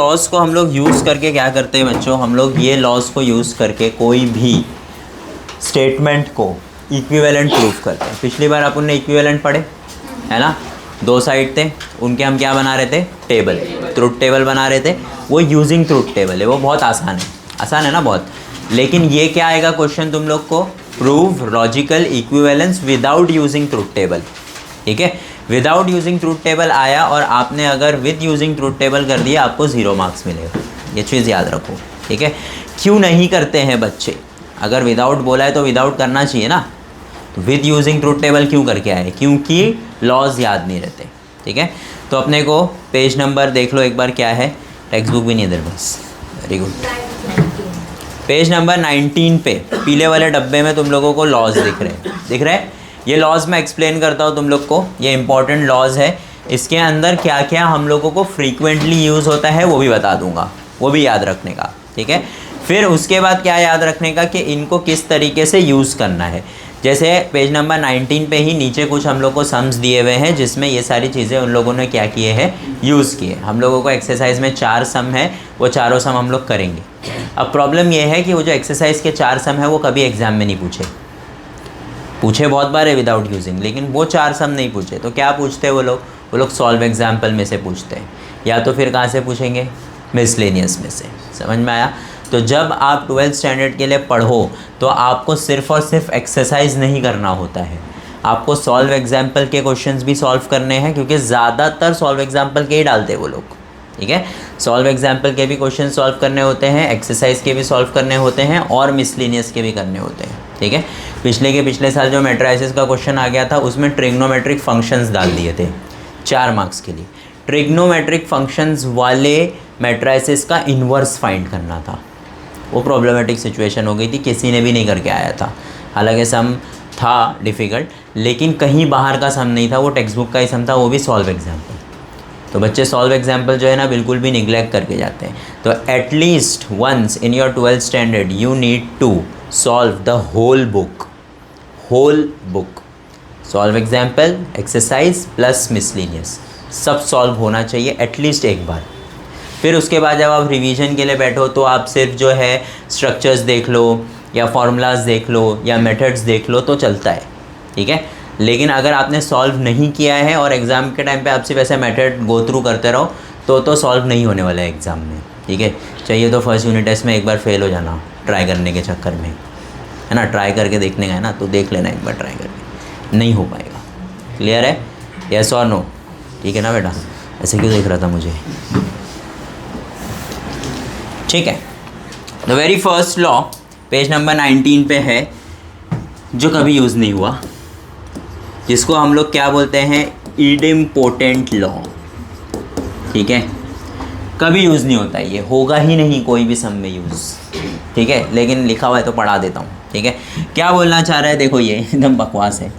Laws को हम लोग यूज़ करके क्या करते हैं बच्चों, हम लोग ये लॉज को यूज़ करके कोई भी स्टेटमेंट को इक्विवेलेंट प्रूफ करते हैं। पिछली बार अपन ने इक्विवेलेंट पढ़े है ना, दो साइड थे उनके, हम क्या बना रहे थे, टेबल, ट्रुथ टेबल बना रहे थे। वो यूजिंग ट्रुथ टेबल है, वो बहुत आसान है ना बहुत। लेकिन ये क्या आएगा क्वेश्चन तुम लोग को, prove logical equivalence without using truth table. ठीक है, विदाउट यूजिंग ट्रुथ टेबल आया और आपने अगर विद यूजिंग ट्रुथ टेबल कर दिया आपको 0 मार्क्स मिलेगा। ये चीज़ याद रखो। ठीक है, क्यों नहीं करते हैं बच्चे, अगर विदाउट बोला है तो विदाउट करना चाहिए ना, तो विद यूजिंग ट्रुथ टेबल क्यों करके आए, क्योंकि लॉज याद नहीं रहते। ठीक है, तो अपने को पेज नंबर देख लो एक बार क्या है, टेक्स्ट बुक भी नहीं इधर बस, वेरी गुड। पेज नंबर 19 पे पीले वाले डब्बे में तुम लोगों को लॉज दिख रहे हैं। ये लॉज मैं एक्सप्लेन करता हूँ तुम लोग को, ये इंपॉर्टेंट लॉज है। इसके अंदर क्या क्या हम लोगों को फ्रीक्वेंटली यूज़ होता है वो भी बता दूंगा, वो भी याद रखने का। ठीक है, फिर उसके बाद क्या याद रखने का कि इनको किस तरीके से यूज़ करना है। जैसे पेज नंबर 19 पे ही नीचे कुछ हम लोग को सम्स दिए हुए हैं जिसमें ये सारी चीज़ें उन लोगों ने क्या किए हैं, यूज़ किए। हम लोगों को एक्सरसाइज में 4 सम है, वो चारों सम हम लोग करेंगे। अब प्रॉब्लम ये है कि वो जो एक्सरसाइज के 4 सम है वो कभी एग्ज़ाम में नहीं पूछे बहुत बार है विदाउट यूजिंग, लेकिन वो 4 सम नहीं पूछे। तो क्या पूछते हैं वो लोग सॉल्व एग्जाम्पल में से पूछते हैं, या तो फिर कहाँ से पूछेंगे, मिसलेनियस में से। समझ में आया? तो जब आप 12th स्टैंडर्ड के लिए पढ़ो तो आपको सिर्फ़ और सिर्फ एक्सरसाइज नहीं करना होता है, आपको सॉल्व एग्जाम्पल के क्वेश्चंस भी सॉल्व करने हैं, क्योंकि ज़्यादातर सॉल्व एग्जाम्पल के ही डालते हैं वो लोग। ठीक है, सॉल्व एग्जाम्पल के भी क्वेश्चन सॉल्व करने होते हैं, एक्सरसाइज के भी सॉल्व करने होते हैं और मिसलेनियस के भी करने होते हैं। ठीक है, पिछले साल जो मैट्राइसिस का क्वेश्चन आ गया था उसमें ट्रिग्नोमेट्रिक फंक्शंस डाल दिए थे 4 मार्क्स के लिए। ट्रिग्नोमेट्रिक फंक्शंस वाले मैट्राइसिस का इन्वर्स फाइंड करना था, वो प्रॉब्लमेटिक सिचुएशन हो गई थी, किसी ने भी नहीं करके आया था। हालांकि सम था डिफ़िकल्ट, लेकिन कहीं बाहर का सम नहीं था, वो टेक्स्ट बुक का ही सम था, वो भी सॉल्व एग्जाम्पल। तो बच्चे सॉल्व एग्जाम्पल जो है ना बिल्कुल भी निगलेक्ट करके जाते हैं। तो at least once in your 12th standard you need to solve the whole book solve example, exercise plus miscellaneous, सब सॉल्व होना चाहिए एटलीस्ट एक बार। फिर उसके बाद जब आप रिवीजन के लिए बैठो तो आप सिर्फ जो है स्ट्रक्चर्स देख लो या फार्मूलाज देख लो या मेथड्स देख लो तो चलता है। ठीक है, लेकिन अगर आपने सॉल्व नहीं किया है और एग्ज़ाम के टाइम पे आप सिर्फ ऐसे मेथड गो थ्रू करते रहो तो सॉल्व नहीं होने वाला है एग्ज़ाम में। ठीक है, चाहिए तो फर्स्ट यूनिट टेस्ट में एक बार फेल हो जाना ट्राई करने के चक्कर में, है ना, ट्राई करके देखने का है ना, तो देख लेना एक बार ट्राई करके, नहीं हो पाएगा। क्लियर है, यस और नो? ठीक है ना बेटा, ऐसे क्यों देख रहा था मुझे? ठीक है, the very first law page number 19 पे है, जो कभी यूज़ नहीं हुआ, जिसको हम लोग क्या बोलते हैं, इडिम्पोर्टेंट लॉ। ठीक है, कभी यूज़ नहीं होता है, ये होगा ही नहीं कोई भी सम में यूज़। ठीक है, लेकिन लिखा हुआ है तो पढ़ा देता हूँ। ठीक है, क्या बोलना चाह रहा है, देखो ये एकदम बकवास है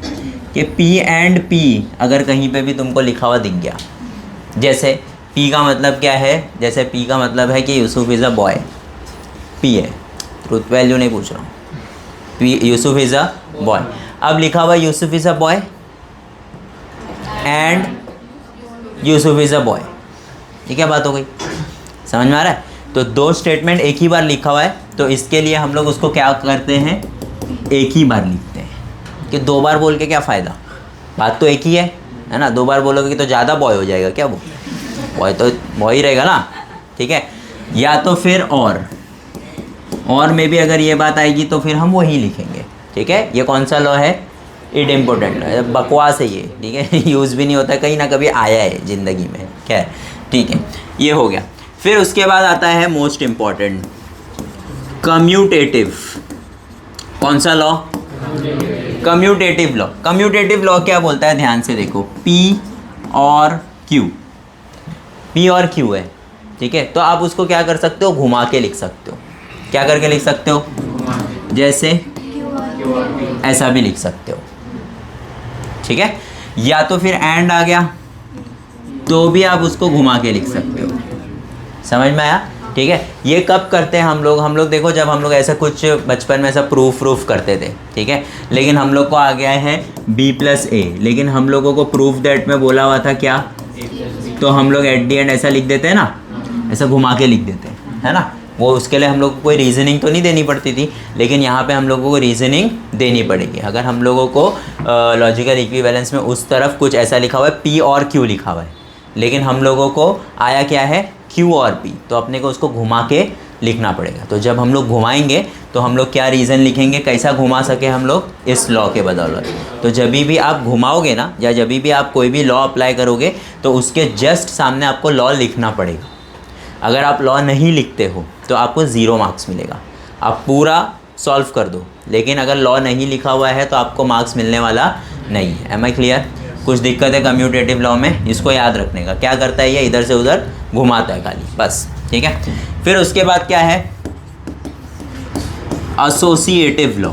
कि P एंड P अगर कहीं पे भी तुमको लिखा हुआ दिख गया, जैसे P का मतलब क्या है, जैसे P का मतलब है कि Yusuf is a boy, P है, ट्रूथ वैल्यू नहीं पूछ रहा हूँ, P Yusuf is a boy. अब लिखा हुआ Yusuf is a boy and Yusuf is a boy, ये क्या बात हो गई, समझ में आ रहा है? तो 2 स्टेटमेंट एक ही बार लिखा हुआ है, तो इसके लिए हम लोग उसको क्या करते हैं, एक ही बार लिखते हैं, कि 2 बार बोल के क्या फ़ायदा, बात तो एक ही है ना। 2 बार बोलोगे तो ज़्यादा बॉय हो जाएगा क्या, वो बॉय तो बॉय ही रहेगा ना। ठीक है, या तो फिर और में भी अगर ये बात आएगी तो फिर हम वही लिखेंगे। ठीक है, ये कौन सा लॉ है, इडिम्पोर्टेंट है, बकवास है ये। ठीक है, यूज़ भी नहीं होता, कहीं ना कभी आया है ज़िंदगी में, खैर ठीक है, ये हो गया। फिर उसके बाद आता है मोस्ट इम्पॉर्टेंट, कम्यूटेटिव। कौन सा law, commutative law. Commutative law क्या बोलता है, ध्यान से देखो, P और Q है। ठीक है, तो आप उसको क्या कर सकते हो, घुमा के लिख सकते हो। क्या करके लिख सकते हो, जैसे ऐसा भी लिख सकते हो। ठीक है, या तो फिर एंड आ गया तो भी आप उसको घुमा के लिख सकते हो। समझ में आया? ठीक है, ये कब करते हैं हम लोग देखो, जब हम लोग ऐसा कुछ बचपन में ऐसा प्रूफ करते थे। ठीक है, लेकिन हम लोग को आ गया है B+A, लेकिन हम लोगों को प्रूफ दैट में बोला हुआ था क्या, तो हम लोग एट दी एंड ऐसा लिख देते हैं ना, ऐसा घुमा के लिख देते हैं, है ना। वो उसके लिए हम लोग को कोई रीजनिंग तो नहीं देनी पड़ती थी, लेकिन यहाँ पे हम लोगों को रीजनिंग देनी पड़ेगी। अगर हम लोगों को लॉजिकल इक्विवेलेंस में उस तरफ कुछ ऐसा लिखा हुआ है P और Q लिखा हुआ है, लेकिन हम लोगों को आया क्या है Q और P, तो अपने को उसको घुमा के लिखना पड़ेगा। तो जब हम लोग घुमाएंगे तो हम लोग क्या रीज़न लिखेंगे, कैसा घुमा सके हम लोग, इस लॉ के बदौलत। तो जब भी आप घुमाओगे ना, या जब भी आप कोई भी लॉ अप्लाई करोगे, तो उसके जस्ट सामने आपको लॉ लिखना पड़ेगा। अगर आप लॉ नहीं लिखते हो तो आपको 0 मार्क्स मिलेगा। आप पूरा सॉल्व कर दो, लेकिन अगर लॉ नहीं लिखा हुआ है तो आपको मार्क्स मिलने वाला नहीं है। Am I clear? कुछ दिक्कत है कम्यूटेटिव लॉ में, इसको याद रखने का। क्या करता है ये, इधर से उधर घुमाता है खाली, बस, ठीक है। फिर उसके बाद क्या है, एसोसिएटिव लॉ।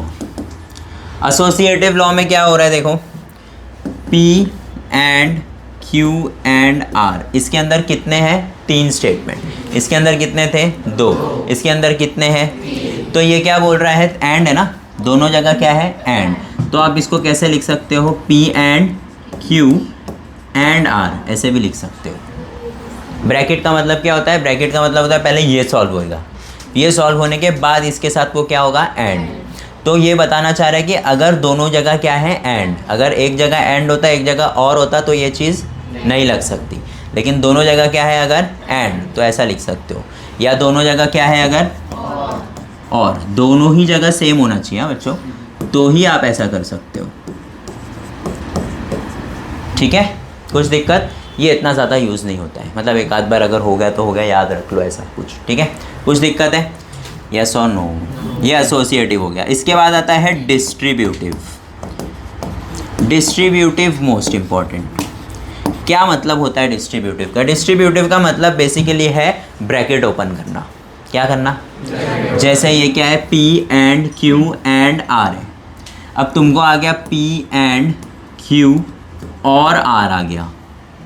एसोसिएटिव लॉ में क्या हो रहा है, देखो P and Q and R, इसके अंदर कितने हैं, 3 स्टेटमेंट। इसके अंदर कितने थे, 2। इसके अंदर कितने हैं, तो ये क्या बोल रहा है, एंड है ना, दोनों जगह क्या है, एंड। तो आप इसको कैसे लिख सकते हो, P and Q and R, ऐसे भी लिख सकते हो। ब्रैकेट का मतलब क्या होता है, ब्रैकेट का मतलब होता है पहले ये सॉल्व होएगा, ये सॉल्व होने के बाद इसके साथ वो क्या होगा, एंड। तो ये बताना चाह रहा है कि अगर दोनों जगह क्या है, एंड, अगर एक जगह एंड होता एक जगह और होता तो ये चीज़ नहीं लग सकती, लेकिन दोनों जगह क्या है, अगर एंड, तो ऐसा लिख सकते हो। या दोनों जगह क्या है, अगर और, दोनों ही जगह सेम होना चाहिए बच्चों, तो ही आप ऐसा कर सकते हो, ठीक है। कुछ दिक्कत, ये इतना ज़्यादा यूज़ नहीं होता है, मतलब एक आध बार अगर हो गया तो हो गया, याद रख लो ऐसा कुछ, ठीक है। कुछ दिक्कत है, यस और नो, ये एसोसिएटिव हो गया। इसके बाद आता है डिस्ट्रीब्यूटिव। Distributive most important. क्या मतलब होता है डिस्ट्रीब्यूटिव का, डिस्ट्रीब्यूटिव का मतलब बेसिकली है ब्रैकेट ओपन करना। क्या करना, जैसे ये क्या है, P and Q and R है। अब तुमको आ गया P एंड Q और R आ गया,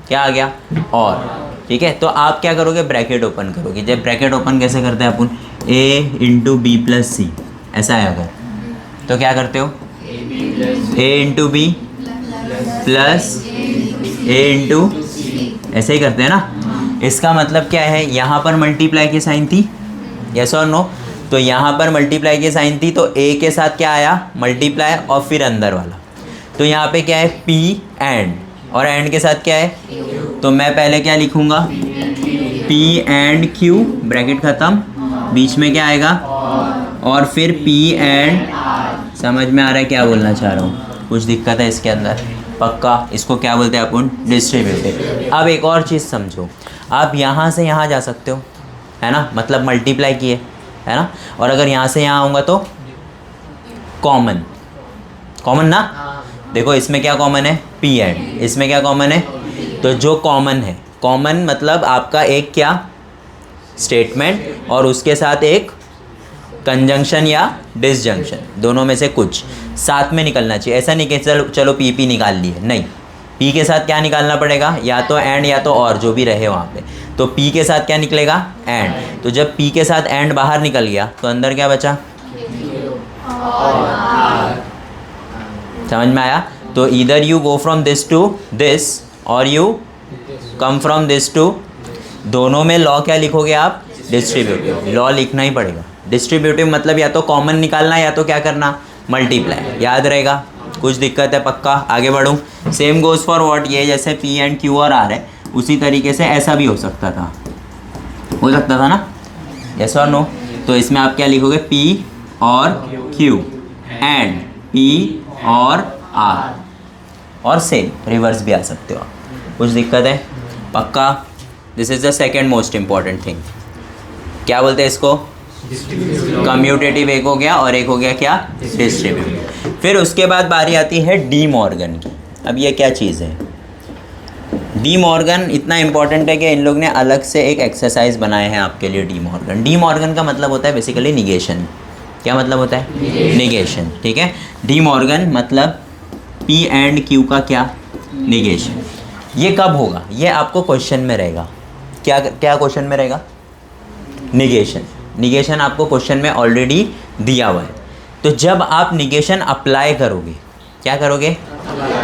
क्या आ गया, और, ठीक है। तो आप क्या करोगे, ब्रैकेट ओपन करोगे। जब ब्रैकेट ओपन कैसे करते हैं अपन, A into B plus C, ऐसा है अगर, तो क्या करते हो, A into B plus A into, ऐसे ही करते हैं ना। इसका मतलब क्या है, यहाँ पर मल्टीप्लाई की साइन थी, यस और नो, तो यहाँ पर मल्टीप्लाई की साइन थी, तो A के साथ क्या आया, मल्टीप्लाई, और फिर अंदर वाला। तो यहाँ पे क्या है, P एंड, और एंड के साथ क्या है, तो मैं पहले क्या लिखूँगा, P एंड Q, ब्रैकेट ख़त्म, बीच में क्या आएगा, और फिर P एंड, समझ में आ रहा है क्या बोलना चाह रहा हूँ, कुछ दिक्कत है इसके अंदर, पक्का। इसको क्या बोलते हैं अपन, डिस्ट्रीब्यूटिव। अब एक और चीज़ समझो, आप यहाँ से यहाँ जा सकते हो, है ना, मतलब मल्टीप्लाई किए, है ना, और अगर यहाँ से यहाँ आऊँगा तो कॉमन, कॉमन ना, देखो इसमें क्या कॉमन है, P एंड, इसमें क्या कॉमन है, तो जो कॉमन है, कॉमन मतलब आपका एक क्या, स्टेटमेंट, और उसके साथ एक कंजंक्शन या डिसजंक्शन, दोनों में से कुछ साथ में निकलना चाहिए। ऐसा नहीं कि चलो P निकाल लिए, नहीं, P के साथ क्या निकालना पड़ेगा, या तो एंड या तो और, जो भी रहे वहाँ पे। तो P के साथ क्या निकलेगा, एंड। तो जब P के साथ एंड बाहर निकल गया तो अंदर क्या बचा, समझ में आया। तो इधर you go from this to this, और you come from this to, दोनों में लॉ क्या लिखोगे आप, डिस्ट्रीब्यूटिव लॉ लिखना ही पड़ेगा। डिस्ट्रीब्यूटिव मतलब या तो कॉमन निकालना या तो क्या करना, मल्टीप्लाई, याद रहेगा। कुछ दिक्कत है, पक्का आगे बढ़ूँ। सेम गोज़ फॉर व्हाट, ये जैसे P एंड Q और R है, उसी तरीके से ऐसा भी हो सकता था, ना, यस और नो। तो इसमें आप क्या लिखोगे, P और Q एंड P और R, और सेम रिवर्स भी आ सकते हो आप, कुछ दिक्कत है, पक्का। This is the second most important thing. क्या बोलते हैं इसको, कम्यूटेटिव एक हो गया, और एक हो गया क्या, डिस्ट्रीब्यूटिव। फिर उसके बाद बारी आती है डी मॉर्गन की। अब ये क्या चीज़ है, डी मॉर्गन इतना इम्पॉर्टेंट है कि इन लोग ने अलग से एक एक्सरसाइज बनाए हैं आपके लिए। डी मॉर्गन, डी मॉर्गन का मतलब होता है बेसिकली निगेशन। क्या मतलब होता है, निगेशन, ठीक है। डी मॉर्गन मतलब P एंड Q का क्या, निगेशन। ये कब होगा, ये आपको क्वेश्चन में रहेगा। क्या क्या क्वेश्चन में रहेगा, निगेशन। निगेशन आपको क्वेश्चन में ऑलरेडी दिया हुआ है। तो जब आप निगेशन अप्लाई करोगे, क्या करोगे,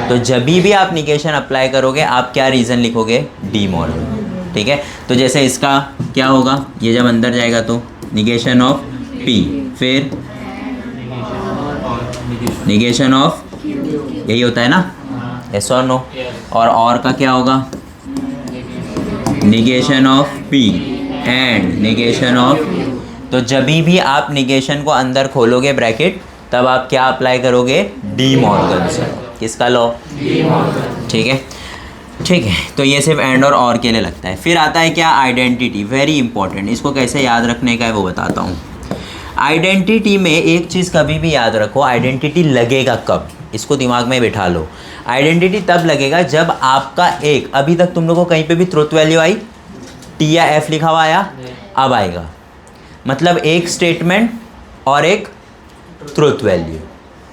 तो जब भी आप निगेशन अप्लाई करोगे आप क्या रीज़न लिखोगे, डी मॉर्गन। ठीक है, तो जैसे इसका क्या होगा, ये जब अंदर जाएगा तो निगेशन ऑफ P, फिर निगेशन ऑफ, यही होता है ना, यस और नो, और का क्या होगा, negation of P and negation of, तो जब भी आप निगेशन को अंदर खोलोगे ब्रैकेट, तब आप क्या अप्लाई करोगे, डी मॉर्गन्स लॉ, किसका लॉ, ठीक है, ठीक है। तो ये सिर्फ एंड और के लिए लगता है। फिर आता है क्या, आइडेंटिटी, वेरी इंपॉर्टेंट, इसको कैसे याद रखने का है वो बताता हूँ। आइडेंटिटी में एक चीज़ कभी भी याद रखो, आइडेंटिटी लगेगा कब, इसको दिमाग में बिठा लो। आइडेंटिटी तब लगेगा जब आपका एक, अभी तक तुम लोगों को कहीं पे भी ट्रुथ वैल्यू आई, टी या एफ लिखा हुआ आया, अब आएगा, मतलब एक स्टेटमेंट और एक ट्रुथ वैल्यू,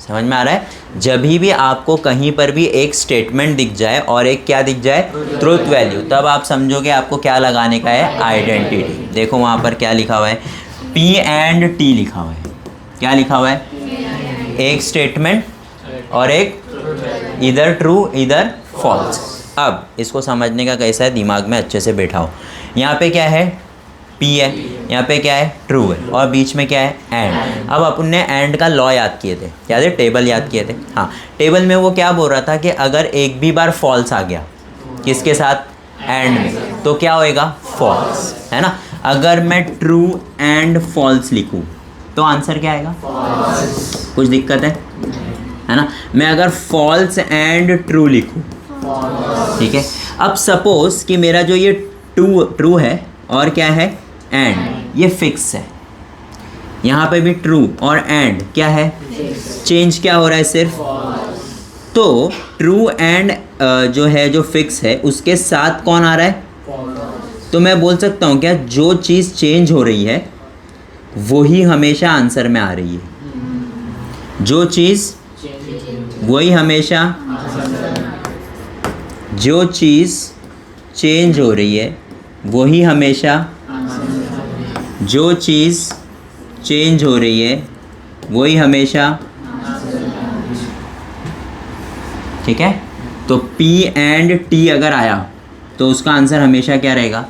समझ में आ रहा है। जब भी आपको कहीं पर भी एक स्टेटमेंट दिख जाए और एक क्या दिख जाए, ट्रुथ वैल्यू, तब आप समझोगे आपको क्या लगाने का है, आइडेंटिटी। देखो वहाँ पर क्या लिखा हुआ है, P एंड T लिखा हुआ है, क्या लिखा हुआ है, एक स्टेटमेंट और एक इधर ट्रू इधर फॉल्स। अब इसको समझने का कैसा है, दिमाग में अच्छे से बैठाओ। यहाँ पे क्या है, P है, यहाँ पे क्या है, ट्रू है, और बीच में क्या है, एंड। अब अपन ने एंड का लॉ याद किए थे, याद है, टेबल याद किए थे, हाँ, टेबल में वो क्या बोल रहा था कि अगर एक भी बार फॉल्स आ गया, किसके साथ, एंड में, तो क्या होएगा, फॉल्स, है ना। अगर मैं ट्रू एंड फॉल्स लिखूँ तो आंसर क्या आएगा, कुछ दिक्कत है ना। मैं अगर फॉल्स एंड ट्रू लिखूँ, ठीक है। अब सपोज कि मेरा जो ये ट्रू है और क्या है, एंड, ये फिक्स है, यहाँ पे भी ट्रू और एंड क्या है, चेंज क्या हो रहा है सिर्फ, तो ट्रू एंड जो है, जो फिक्स है, उसके साथ कौन आ रहा है, तो मैं बोल सकता हूँ क्या, जो चीज़ चेंज हो रही है वही हमेशा आंसर में आ रही है, जो चीज़ वही हमेशा, जो चीज़ चेंज हो रही है वही हमेशा, जो चीज़ चेंज हो रही है वही हमेशा, ठीक है। तो P एंड T अगर आया तो उसका आंसर हमेशा क्या रहेगा,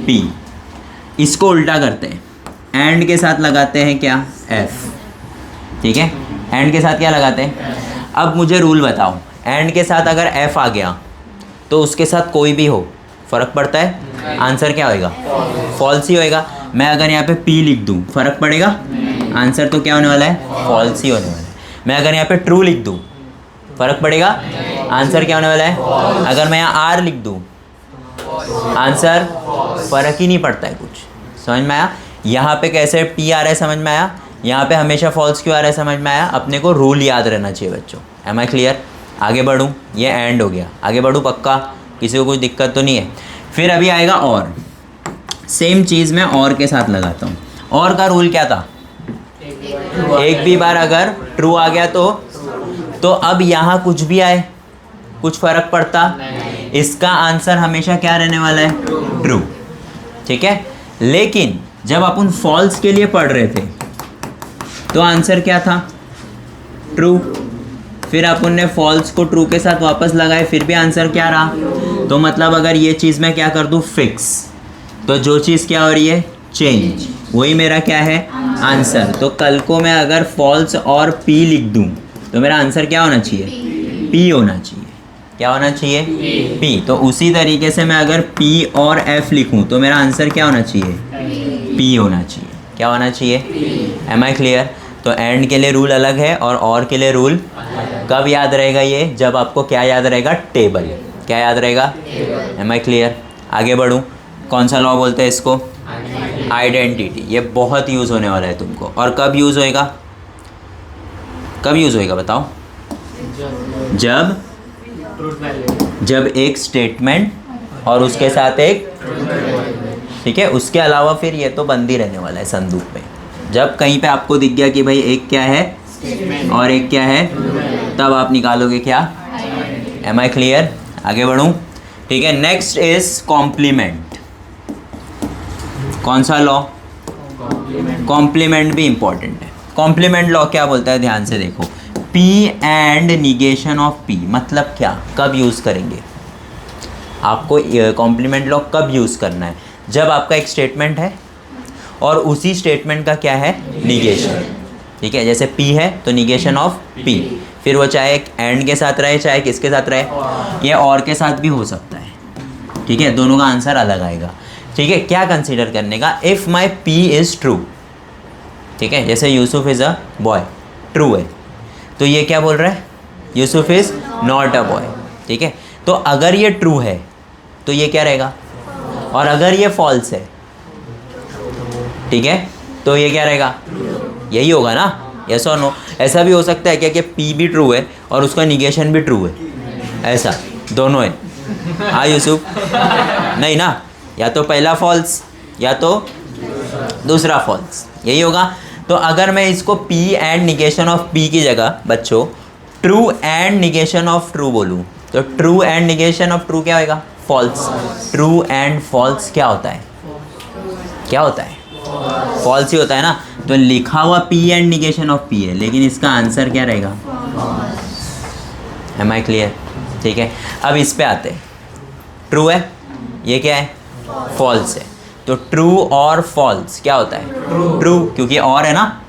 P। इसको उल्टा करते हैं, एंड के साथ लगाते हैं क्या, F, ठीक है, एंड के साथ क्या लगाते हैं। अब मुझे रूल बताओ, एंड के साथ अगर F आ गया तो उसके साथ कोई भी हो फ़र्क पड़ता है, आंसर क्या होएगा, फॉल्स ही होएगा। मैं अगर यहाँ पे P लिख दूँ फ़र्क पड़ेगा, आंसर तो क्या होने वाला है, फॉल्स ही होने वाला है। मैं अगर यहाँ पे ट्रू लिख दूँ फ़र्क पड़ेगा, आंसर क्या होने वाला है। अगर मैं यहाँ R लिख दूँ, आंसर फ़र्क ही नहीं पड़ता है कुछ, समझ में आया। यहाँ पे कैसे P आ रहा है समझ में आया, यहाँ पे हमेशा फॉल्स क्यों आ रहा है समझ में आया। अपने को रूल याद रहना चाहिए बच्चों, एम आई क्लियर। आगे बढ़ूँ, ये एंड हो गया, आगे बढ़ूँ पक्का, किसी को कुछ दिक्कत तो नहीं है। फिर अभी आएगा और, सेम चीज़ मैं और के साथ लगाता हूँ। और का रूल क्या था, एक भी बार अगर ट्रू आ गया तो अब यहाँ कुछ भी आए कुछ फ़र्क पड़ता, इसका आंसर हमेशा क्या रहने वाला है, ट्रू, ठीक है। लेकिन जब अपन फॉल्स के लिए पढ़ रहे थे तो आंसर क्या था, ट्रू। फिर अपन ने फॉल्स को ट्रू के साथ वापस लगाए, फिर भी आंसर क्या रहा। तो मतलब अगर ये चीज़ मैं क्या कर दूँ, फिक्स, तो जो चीज़ क्या हो रही है, चेंज, वही मेरा क्या है, आंसर। तो कल को मैं अगर फॉल्स और P लिख दूँ तो मेरा आंसर क्या होना चाहिए, P होना चाहिए। क्या होना चाहिए, P। तो उसी तरीके से मैं अगर P और F लिखूँ तो मेरा आंसर क्या होना चाहिए, P होना चाहिए। क्या होना चाहिए, एम आई क्लियर। तो एंड के लिए रूल अलग है और के लिए रूल। कब याद रहेगा ये, जब आपको क्या याद रहेगा, टेबल। क्या याद रहेगा, एम आई क्लियर। आगे बढ़ूँ, कौन सा लॉ बोलते हैं इसको, आइडेंटिटी। ये बहुत यूज़ होने वाला है तुमको। और कब यूज़ होएगा, कब यूज़ होएगा बताओ, जब एक स्टेटमेंट और उसके साथ एक, ठीक है। उसके अलावा फिर ये तो बंद ही रहने वाला है संदूक में। जब कहीं पे आपको दिख गया कि भाई एक क्या है और एक क्या है, तब आप निकालोगे क्या, एम आई क्लियर। आगे बढ़ूँ, ठीक है। Next is complement. कौन सा लॉ, कॉम्प्लीमेंट भी इंपॉर्टेंट है। कॉम्प्लीमेंट लॉ क्या बोलता है, ध्यान से देखो, P and negation of P। मतलब क्या, कब यूज़ करेंगे, आपको कॉम्प्लीमेंट लॉ कब यूज़ करना है? जब आपका एक स्टेटमेंट है और उसी स्टेटमेंट का क्या है, निगेशन। ठीक है, जैसे P है तो निगेशन ऑफ P, फिर वो चाहे एंड के साथ रहे चाहे किसके साथ रहे, ये और के साथ भी हो सकता है। ठीक है, दोनों का आंसर अलग आएगा। ठीक है, क्या कंसीडर करने का, if my P is true. ठीक है, जैसे Yusuf is a boy, true है, तो ये क्या बोल रहा है, Yusuf is not a boy. ठीक है, तो अगर ये ट्रू है तो ये क्या रहेगा, और अगर ये फॉल्स है, ठीक है, तो ये क्या रहेगा, यही होगा ना, यस और नो। ऐसा भी हो सकता है क्या कि P भी ट्रू है और उसका निगेशन भी ट्रू है, ऐसा दोनों है। हाँ यूसुफ, नहीं ना, या तो पहला फॉल्स या तो दूसरा फॉल्स, यही होगा। तो अगर मैं इसको P and negation of P की जगह बच्चों true and negation of true बोलूँ, तो true and negation of true क्या होगा, फॉल्स। ट्रू एंड फॉल्स क्या होता है, क्या होता है, फॉल्स ही होता है ना। तो लिखा हुआ P and negation of P है, लेकिन इसका आंसर क्या रहेगा, एम आई क्लियर? ठीक है, अब इस पे आते हैं, ट्रू है, ये क्या है, फॉल्स है। तो ट्रू और फॉल्स क्या होता है, ट्रू, क्योंकि और है ना।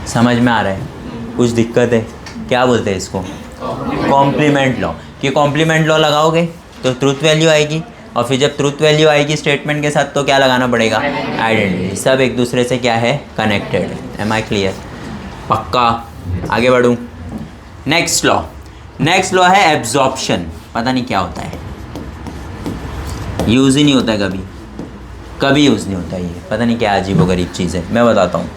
समझ में आ रहा है, कुछ दिक्कत है, क्या बोलते हैं इसको, कॉम्प्लीमेंट लॉ। कि कॉम्प्लीमेंट लॉ लगाओगे तो ट्रूथ वैल्यू आएगी, और फिर जब ट्रूथ वैल्यू आएगी स्टेटमेंट के साथ तो क्या लगाना पड़ेगा, आइडेंटिटी। सब एक दूसरे से क्या है, कनेक्टेड है। Am I clear? पक्का? आगे बढ़ूँ, नेक्स्ट लॉ। नेक्स्ट लॉ है एब्जॉर्प्शन। पता नहीं क्या होता है, यूज़ ही नहीं होता है, कभी कभी यूज़ नहीं होता ये, पता नहीं क्या अजीबोगरीब चीज़ है। मैं बताता हूँ।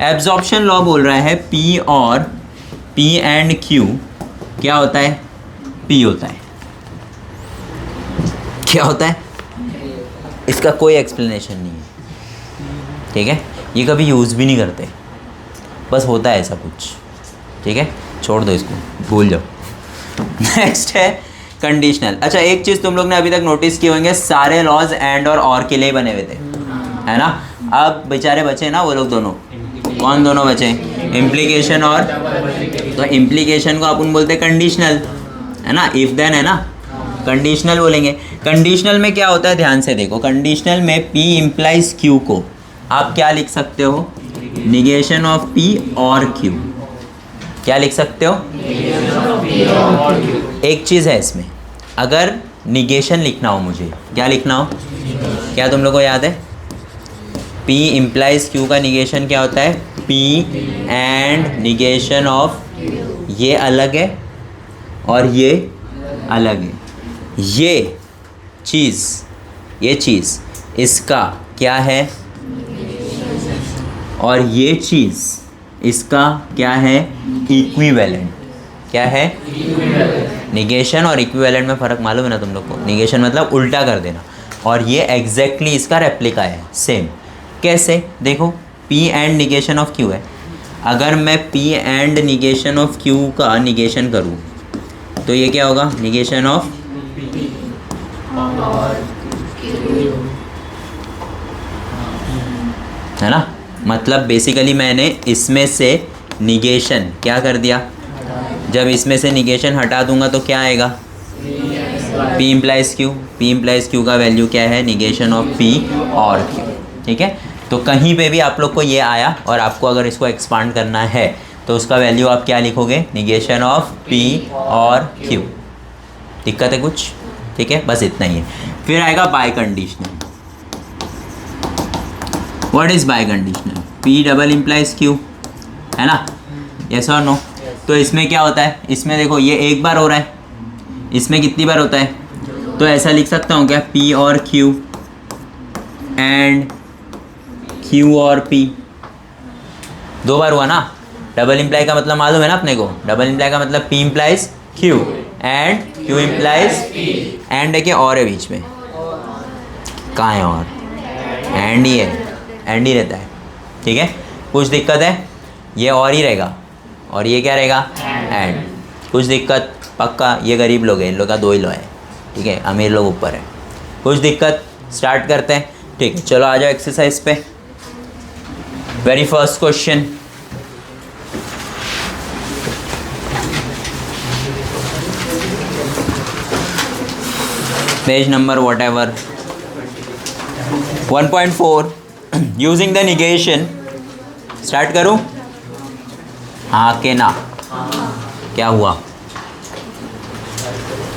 एब्जॉर्प्शन लॉ बोल रहा है P और P एंड Q क्या होता है, P होता है। क्या होता है, इसका कोई एक्सप्लेनेशन नहीं है। ठीक है, ये कभी यूज़ भी नहीं करते, बस होता है ऐसा कुछ। ठीक है, छोड़ दो इसको, भूल जाओ। नेक्स्ट है कंडीशनल। अच्छा, एक चीज़ तुम लोग ने अभी तक नोटिस किए होंगे, सारे लॉज एंड और के लिए बने हुए थे, है ना। अब बेचारे बचे ना वो लोग दोनों, कौन दोनों बचे, इम्प्लीकेशन और, तो इम्प्लीकेशन को अपन बोलते हैं कंडीशनल, है ना, इफ देन है ना, कंडीशनल बोलेंगे। कंडीशनल में क्या होता है, ध्यान से देखो, कंडीशनल में P इम्प्लाइज Q को आप क्या लिख सकते हो, निगेशन ऑफ P और Q। क्या लिख सकते हो, एक चीज़ है इसमें, अगर निगेशन लिखना हो मुझे, क्या लिखना हो, क्या तुम लोग को याद है, P इम्प्लाइज Q का निगेशन क्या होता है, P एंड निगेशन ऑफ, ये अलग है और ये अलग है। ये चीज़ इसका क्या है, और ये चीज़ इसका क्या है, इक्विवेलेंट। क्या है, निगेशन और इक्विवेलेंट में फ़र्क मालूम है ना तुम लोग को। निगेशन मतलब उल्टा कर देना, और ये एग्जैक्टली इसका रेप्लिका है, सेम। कैसे, देखो, P and negation of Q है। अगर मैं P and negation of Q का निगेशन करूँ तो ये क्या होगा, निगेशन ऑफ, है ना। मतलब बेसिकली मैंने इसमें से निगेशन क्या कर दिया, जब इसमें से निगेशन हटा दूंगा तो क्या आएगा, P implies Q। P implies Q का वैल्यू क्या है, निगेशन ऑफ P और Q। ठीक है, तो कहीं पे भी आप लोग को ये आया और आपको अगर इसको एक्सपांड करना है तो उसका वैल्यू आप क्या लिखोगे, निगेशन ऑफ P और Q। दिक्कत है कुछ? ठीक है, बस इतना ही है। फिर आएगा bye conditional. What is by conditional, P double implies Q, है ना, यस और नो। तो इसमें क्या होता है, इसमें देखो ये एक बार हो रहा है, इसमें कितनी बार होता है, तो ऐसा लिख सकता हूँ क्या, P और Q एंड Q और P, दो बार हुआ ना। डबल इम्प्लाई का मतलब मालूम है ना अपने को, डबल इम्प्लाई का मतलब P implies Q and Q implies, and है कि और है बीच में, कहाँ है और, एंड ही है, एंड ही रहता है। ठीक है, कुछ दिक्कत है, ये और ही रहेगा और ये क्या रहेगा, एंड। कुछ दिक्कत, पक्का ये गरीब लोग हैं, इन लोग का दो ही लॉ है। ठीक है, अमीर लोग ऊपर है। कुछ दिक्कत, स्टार्ट करते हैं। ठीक है, चलो आ जाओ एक्सरसाइज पे। Very first question, page number what ever 1.4 using the negation. Start करूं? हाँ के ना? क्या हुआ?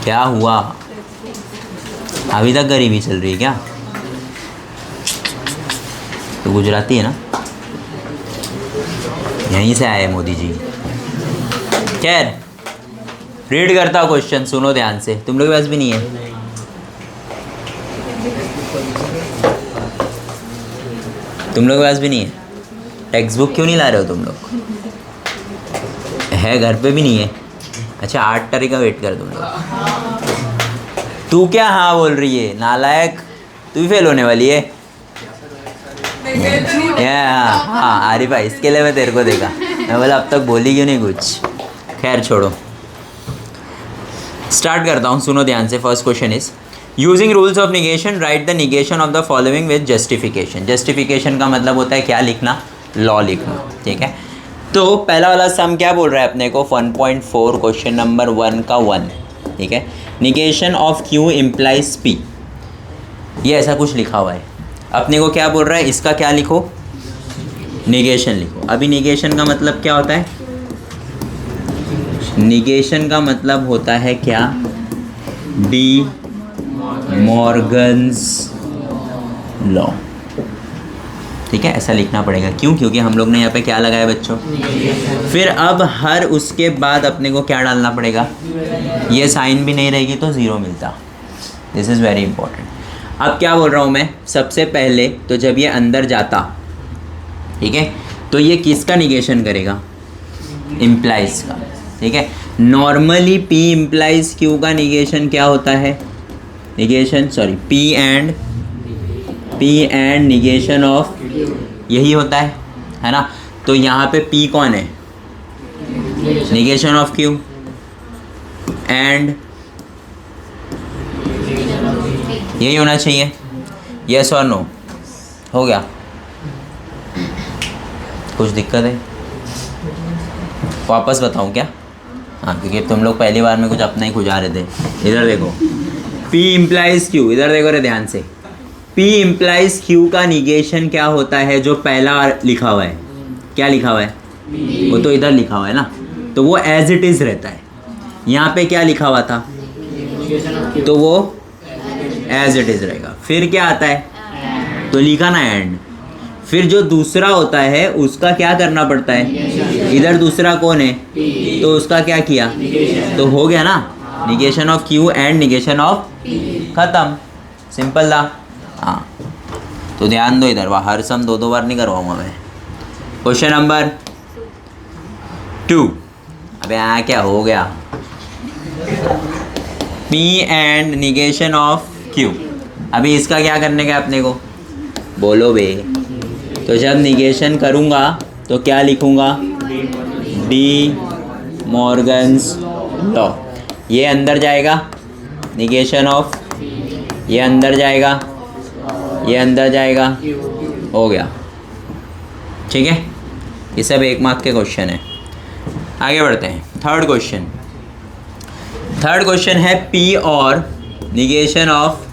क्या हुआ? अभी तक गरीबी चल रही है क्या? तो गुजराती है ना, यहीं से आए मोदी जी। खैर रीड करता हूँ क्वेश्चन, सुनो ध्यान से। तुम लोग के पास भी नहीं है? तुम लोग के पास भी नहीं है? टेक्स्ट बुक क्यों नहीं ला रहे हो तुम लोग? है घर पे भी नहीं है? अच्छा 8 तारीख का वेट कर तुम लोग। तू क्या हाँ बोल रही है नालायक? तू भी फेल होने वाली है। हाँ आरिफा, इसके लिए मैं तेरे को देखा, मैं बोला अब तक बोली क्यों नहीं कुछ। खैर छोड़ो, स्टार्ट करता हूँ, सुनो ध्यान से। First question is using rules of negation right the negation of the following with justification. Justification का मतलब होता है क्या लिखना? लॉ लिखना, ठीक है। तो पहला वाला सम क्या बोल रहा है अपने को? 1.4 क्वेश्चन नंबर 1 का 1, ठीक है। Negation of Q implies P, ये ऐसा कुछ लिखा हुआ है। अपने को क्या बोल रहा है? इसका क्या लिखो? निगेशन लिखो। अभी निगेशन का मतलब क्या होता है? निगेशन का मतलब होता है क्या? डी मॉर्गन्स लॉ, ठीक है। ऐसा लिखना पड़ेगा। क्यों? क्योंकि हम लोग ने यहाँ पे क्या लगाया बच्चों? फिर अब हर उसके बाद अपने को क्या डालना पड़ेगा? ये साइन भी नहीं रहेगी तो ज़ीरो मिलता। This is very important. अब क्या बोल रहा हूँ मैं? सबसे पहले तो जब ये अंदर जाता, ठीक है, तो ये किसका निगेशन करेगा? इम्प्लाइज का, ठीक है। नॉर्मली P इम्प्लाइज Q का निगेशन क्या होता है? Negation sorry P and negation of यही होता है ना। तो यहाँ पे P कौन है? निगेशन ऑफ Q एंड यही होना चाहिए। यस और नो? हो गया? कुछ दिक्कत है? वापस बताऊँ क्या? हाँ, क्योंकि तुम लोग पहली बार में कुछ अपना ही खुजा रहे थे। इधर देखो, P इम्प्लाइज Q, इधर देखो रे ध्यान से। P इम्प्लाइज Q का निगेशन क्या होता है? जो पहला लिखा हुआ है, क्या लिखा हुआ है? वो तो इधर लिखा हुआ है ना, तो वो एज इट इज़ रहता है। यहाँ पे क्या लिखा हुआ था? तो वो एज इट इज़ रहेगा। फिर क्या आता है? तो लिखा ना एंड। फिर जो दूसरा होता है उसका क्या करना पड़ता है? इधर दूसरा कौन है? तो उसका क्या किया? तो हो गया ना, negation of Q and negation of ख़त्म। सिंपल था। हाँ, तो ध्यान दो इधर, हर सम 2 बार नहीं करवाऊँगा मैं। Question number 2। अबे यहाँ क्या हो गया? P and negation of Q। अभी इसका क्या करने का अपने को? बोलो बे। तो जब निगेशन करूँगा तो क्या लिखूँगा? D Morgan's law. ये अंदर जाएगा, निगेशन ऑफ, ये अंदर जाएगा, ये अंदर जाएगा, हो गया, ठीक है। ये सब 1 मार्क के क्वेश्चन है। आगे बढ़ते हैं। थर्ड क्वेश्चन है P और निगेशन ऑफ,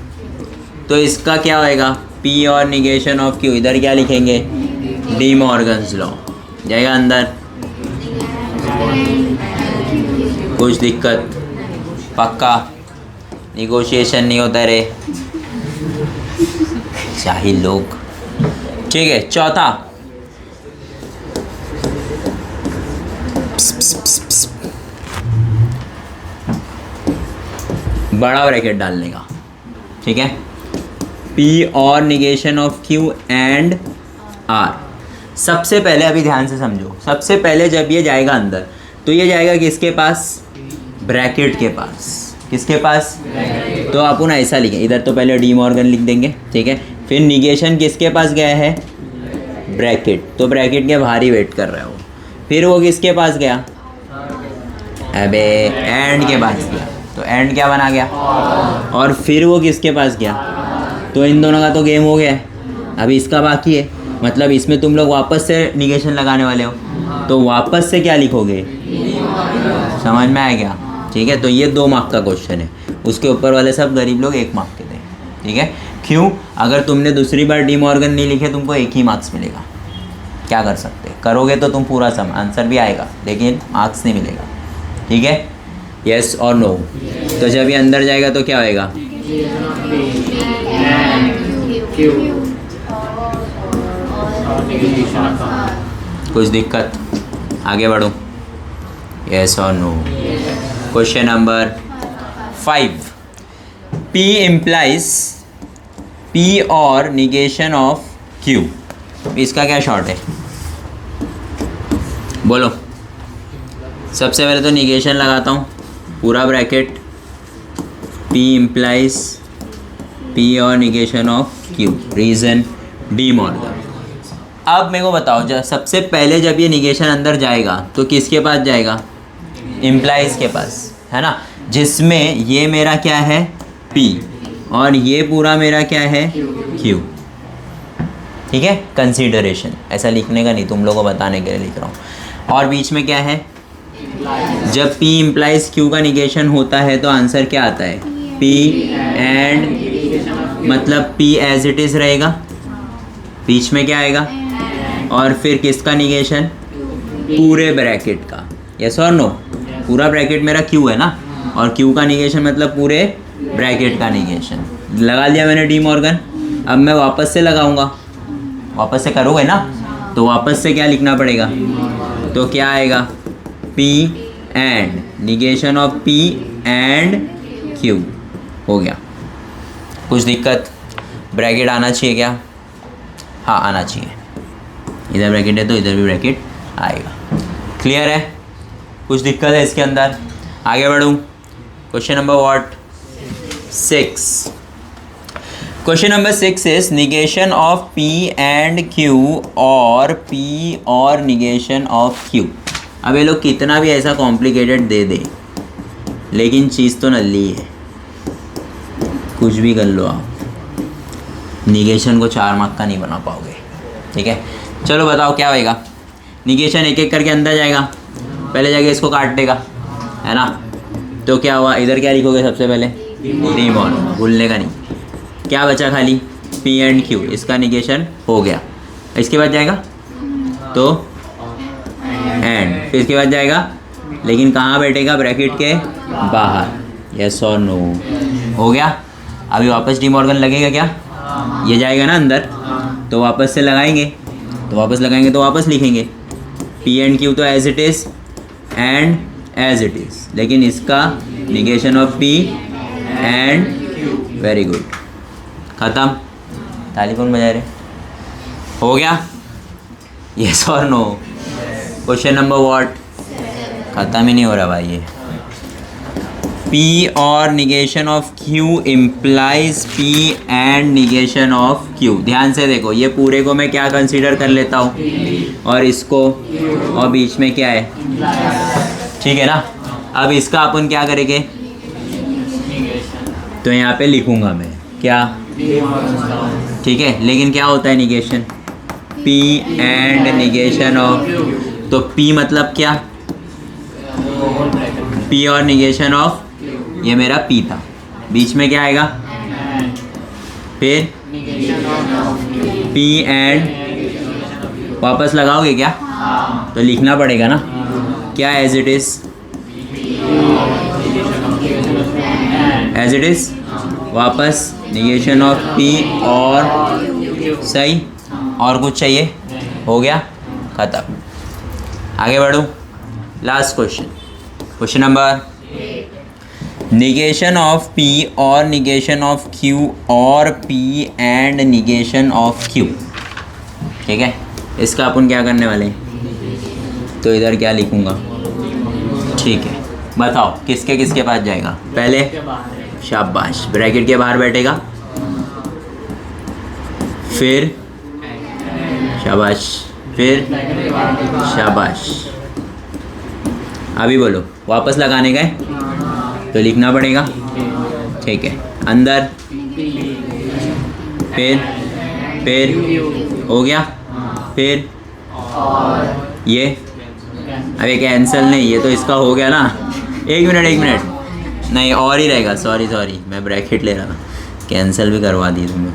तो इसका क्या होएगा? P और निगेशन ऑफ Q। इधर क्या लिखेंगे? D Morgan's law. जाएगा अंदर? कुछ दिक्कत? पक्का? निगोशिएशन नहीं होता रे, जाहिल लोग, ठीक है। चौथा, बड़ा ब्रैकेट डालने का, ठीक है। P और negation of Q and R। सबसे पहले अभी ध्यान से समझो, सबसे पहले जब ये जाएगा अंदर तो ये जाएगा किसके पास? ब्रैकेट के पास। किसके पास? तो अपन ऐसा लिखें, इधर तो पहले डी मॉर्गन लिख देंगे, ठीक है। फिर निगेशन किसके पास गया है? ब्रैकेट, तो ब्रैकेट के बाहर ही वेट कर रहा है वो। फिर वो किसके पास गया? अबे एंड के पास गया, तो एंड क्या बना गया? और फिर वो किसके पास गया? तो इन दोनों का तो गेम हो गया है। अभी इसका बाकी है, मतलब इसमें तुम लोग वापस से निगेशन लगाने वाले हो, तो वापस से क्या लिखोगे? समझ में आ गया? ठीक है, तो ये 2 मार्क का क्वेश्चन है। उसके ऊपर वाले सब गरीब लोग 1 मार्क के थे, ठीक है। क्यों? अगर तुमने दूसरी बार डी मॉर्गन नहीं लिखे तुमको 1 ही मार्क्स मिलेगा। क्या कर सकते, करोगे तो तुम पूरा सम आंसर भी आएगा लेकिन मार्क्स नहीं मिलेगा, ठीक है। यस और नो? तो जब ये अंदर जाएगा तो क्या होएगा? कुछ दिक्कत? आगे बढ़ो। यस और no? Question number 5, P implies P और निगेशन ऑफ Q, इसका क्या शॉर्ट है? बोलो। सबसे पहले तो निगेशन लगाता हूँ, पूरा ब्रैकेट, P implies P और negation of Q, reason De Morgan. अब मेरे को बताओ, जब सबसे पहले जब ये निगेशन अंदर जाएगा तो किसके पास जाएगा? इम्प्लाइज के पास, है ना, जिसमें ये मेरा क्या है? P और ये पूरा मेरा क्या है? Q, ठीक है। कंसीडरेशन ऐसा लिखने का नहीं, तुम लोगों को बताने के लिए लिख रहा हूँ। और बीच में क्या है? जब P इम्प्लाइज Q का निगेशन होता है तो आंसर क्या आता है? P एंड, मतलब P एज इट इज़ रहेगा, बीच में क्या आएगा? और फिर किसका निगेशन? पूरे ब्रैकेट का। यस और नो? पूरा ब्रैकेट मेरा Q है ना, और Q का निगेशन मतलब पूरे ब्रैकेट का निगेशन। लगा लिया मैंने डी मॉर्गन। अब मैं वापस से लगाऊंगा, वापस से करोगे ना, तो वापस से क्या लिखना पड़ेगा? तो क्या आएगा? P and negation of P and Q, हो गया। कुछ दिक्कत? ब्रैकेट आना चाहिए क्या? हाँ आना चाहिए, इधर ब्रैकेट है तो इधर भी ब्रैकेट आएगा। क्लियर है? कुछ दिक्कत है इसके अंदर? आगे बढ़ूँ। Question number what? 6। Question number 6 is negation of P and Q और P और निगेशन ऑफ Q। अब ये लोग कितना भी ऐसा कॉम्प्लिकेटेड दे दे, लेकिन चीज़ तो नल्ली है, कुछ भी कर लो आप, निगेशन को 4 मार्क का नहीं बना पाओगे, ठीक है। चलो बताओ क्या होएगा? निगेशन एक एक करके अंदर जाएगा, पहले जाके इसको काट देगा, है ना। तो क्या हुआ? इधर क्या लिखोगे सबसे पहले? डी मॉर्गन, भूलने का नहीं। क्या बचा खाली? P एंड Q, इसका निगेशन हो गया। इसके बाद जाएगा तो एंड, फिर इसके बाद जाएगा, लेकिन कहाँ बैठेगा? ब्रैकेट के बाहर। यस और नो? हो गया। अभी वापस डी मॉर्गन लगेगा क्या? ये जाएगा ना अंदर, तो वापस से लगाएंगे, तो वापस लगाएंगे तो वापस लिखेंगे P एंड Q तो as it is and as it is, लेकिन इसका negation of P and, very good, ख़त्म। ताली कौन बजा रहे? हो गया। यस और नो? Question number what? ख़त्म ही नहीं हो रहा भाई ये। P और negation of Q implies P and negation of Q। ध्यान से देखो, ये पूरे को मैं क्या कंसीडर कर लेता हूँ, और इसको, और बीच में क्या है? ठीक है ना। अब इसका अपन क्या करेंगे? तो यहाँ पे लिखूँगा मैं क्या? ठीक है, लेकिन क्या होता है negation? P and negation of, तो P मतलब क्या? P और निगेशन ऑफ, ये मेरा P था, बीच में क्या आएगा? फिर P एंड, वापस लगाओगे क्या? तो लिखना पड़ेगा ना, क्या as it is? As it is, वापस निगेशन ऑफ P और, सही, और कुछ चाहिए? हो गया, ख़त्म। आगे बढ़ूँ। Last question, question number, negation of P और निगेशन ऑफ Q और P and negation of Q, ठीक है। इसका अपन क्या करने वाले हैं? तो इधर क्या लिखूँगा? ठीक है, बताओ किसके किसके पास जाएगा? पहले, शाबाश, ब्रैकेट के बाहर बैठेगा, फिर शाबाश, फिर शाबाश। अभी बोलो, वापस लगाने का है तो लिखना पड़ेगा, ठीक है। अंदर, फिर हो गया, फिर ये, अरे कैंसिल नहीं, ये तो इसका हो गया ना। एक मिनट, नहीं और ही रहेगा, सॉरी मैं ब्रैकेट ले रहा था, कैंसिल भी करवा दी तुमने।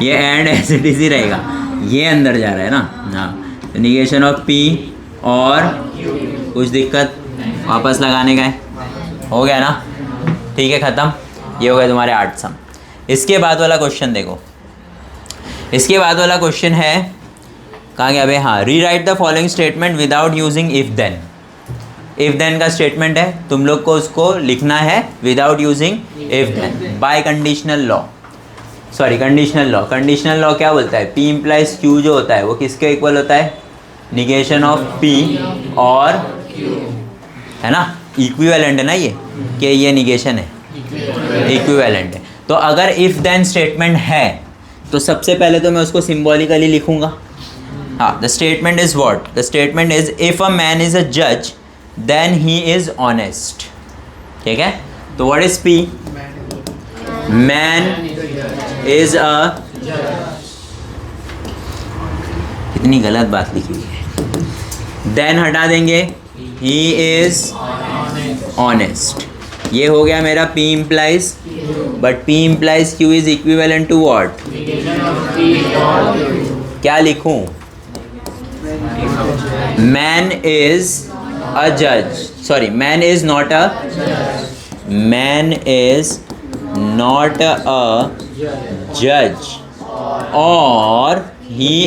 ये एंड एज इट इज ही रहेगा, ये अंदर जा रहा है ना। हाँ, तो निगेशन ऑफ पी और कुछ दिक्कत वापस लगाने का है, हो गया ना, ठीक है, ख़त्म। ये हो गया तुम्हारे 8 सम। इसके बाद वाला क्वेश्चन देखो, इसके बाद वाला क्वेश्चन है, कहाँ गया भाई, हाँ, rewrite the following statement without using if then. If then का स्टेटमेंट है, तुम लोग को उसको लिखना है without using if then by conditional law, sorry conditional law. Conditional law क्या बोलता है, P इम्प्लाइज Q जो होता है वो किसके इक्वल होता है, निगेशन ऑफ P और है ना, इक्विवेलेंट है ना ये, कि ये निगेशन है, इक्विवेलेंट है। तो अगर इफ देन स्टेटमेंट है तो सबसे पहले तो मैं उसको सिम्बॉलिकली लिखूंगा। हाँ, the statement is what, the statement is if a man is a जज देन ही इज ऑनेस्ट, ठीक है। तो what is P, man is अ, कितनी गलत बात लिखी हुई है, देन हटा देंगे, ही इज ऑनेस्ट। ये हो गया मेरा P implies, but P implies Q is equivalent to what, क्या लिखूं, मैन इज अ जज, sorry man is not a, man is not a जज और ही